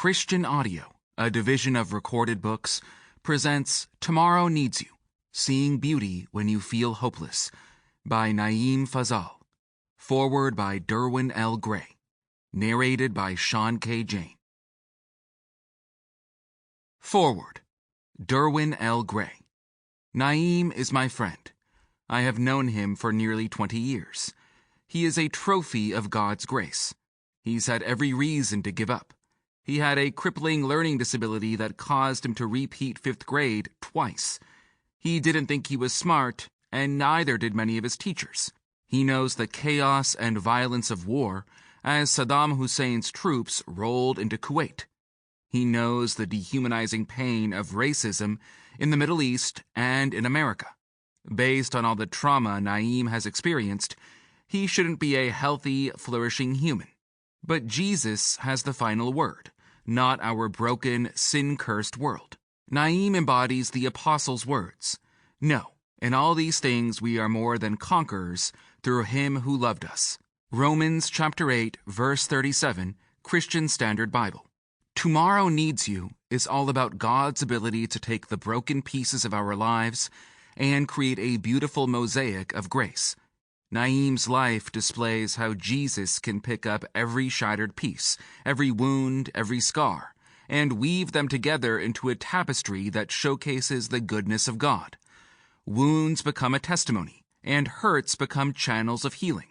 Christian Audio, a division of Recorded Books, presents Tomorrow Needs You, Seeing Beauty When You Feel Hopeless, by Naeem Fazal. Foreword by Derwin L. Gray. Narrated by Shawn K. Jain. Foreword. Derwin L. Gray. Naeem is my friend. I have known him for nearly 20 years. He is a trophy of God's grace. He's had every reason to give up. He had a crippling learning disability that caused him to repeat 5th grade twice. He didn't think he was smart, and neither did many of his teachers. He knows the chaos and violence of war as Saddam Hussein's troops rolled into Kuwait. He knows the dehumanizing pain of racism in the Middle East and in America. Based on all the trauma Naeem has experienced, he shouldn't be a healthy, flourishing human. But Jesus has the final word, not our broken, sin-cursed world. Naeem embodies the apostles' words. No, in all these things we are more than conquerors through him who loved us. Romans chapter 8, verse 37, Christian Standard Bible. Tomorrow Needs You is all about God's ability to take the broken pieces of our lives and create a beautiful mosaic of grace. Naeem's life displays how Jesus can pick up every shattered piece, every wound, every scar, and weave them together into a tapestry that showcases the goodness of God. Wounds become a testimony, and hurts become channels of healing.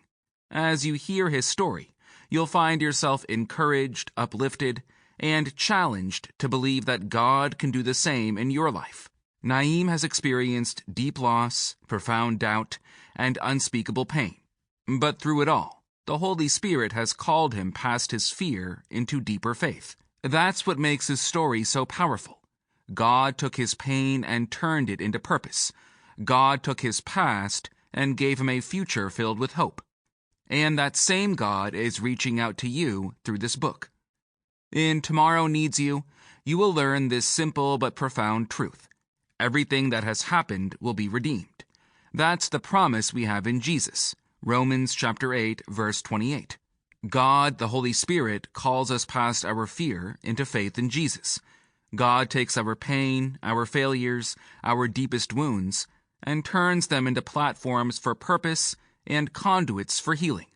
As you hear his story, you'll find yourself encouraged, uplifted, and challenged to believe that God can do the same in your life. Naeem has experienced deep loss, profound doubt, and unspeakable pain. But through it all, the Holy Spirit has called him past his fear into deeper faith. That's what makes his story so powerful. God took his pain and turned it into purpose. God took his past and gave him a future filled with hope. And that same God is reaching out to you through this book. In Tomorrow Needs You, you will learn this simple but profound truth. Everything that has happened will be redeemed. That's the promise we have in Jesus. Romans chapter 8, verse 28. God, the Holy Spirit, calls us past our fear into faith in Jesus. God takes our pain, our failures, our deepest wounds, and turns them into platforms for purpose and conduits for healing.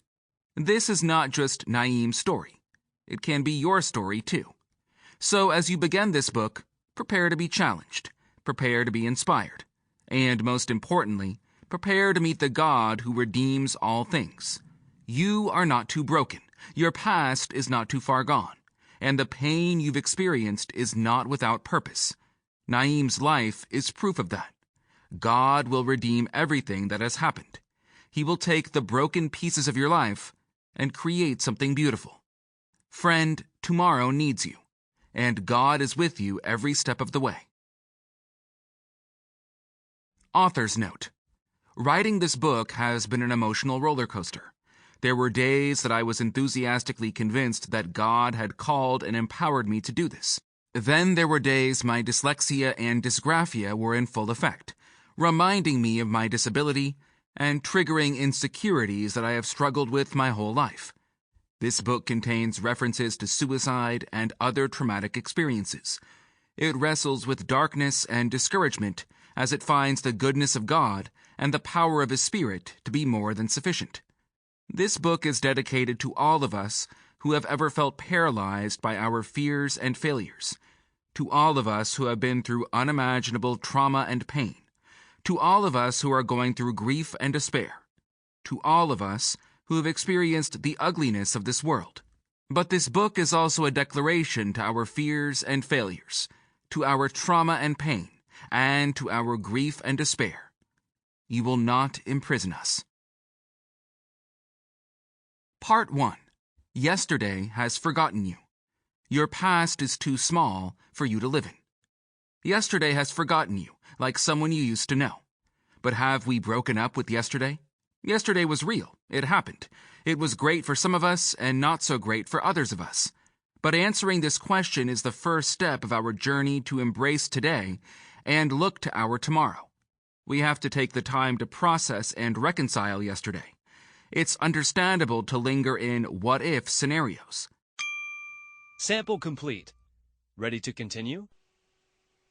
This is not just Naeem's story. It can be your story too. So as you begin this book, prepare to be challenged, prepare to be inspired, and most importantly, prepare to meet the God who redeems all things. You are not too broken, your past is not too far gone, and the pain you've experienced is not without purpose. Naeem's life is proof of that. God will redeem everything that has happened. He will take the broken pieces of your life and create something beautiful. Friend, tomorrow needs you, and God is with you every step of the way. Author's note. Writing this book has been an emotional roller coaster. There were days that I was enthusiastically convinced that God had called and empowered me to do this. Then there were days my dyslexia and dysgraphia were in full effect, reminding me of my disability and triggering insecurities that I have struggled with my whole life. This book contains references to suicide and other traumatic experiences. It wrestles with darkness and discouragement as it finds the goodness of God and the power of His Spirit to be more than sufficient. This book is dedicated to all of us who have ever felt paralyzed by our fears and failures, to all of us who have been through unimaginable trauma and pain, to all of us who are going through grief and despair, to all of us who have experienced the ugliness of this world. But this book is also a declaration to our fears and failures, to our trauma and pain, and to our grief and despair. You will not imprison us. Part 1. Yesterday has forgotten you. Your past is too small for you to live in. Yesterday has forgotten you, like someone you used to know. But have we broken up with yesterday? Yesterday was real. It happened. It was great for some of us and not so great for others of us. But answering this question is the first step of our journey to embrace today and look to our tomorrow. We have to take the time to process and reconcile yesterday. It's understandable to linger in what-if scenarios. Sample complete. Ready to continue?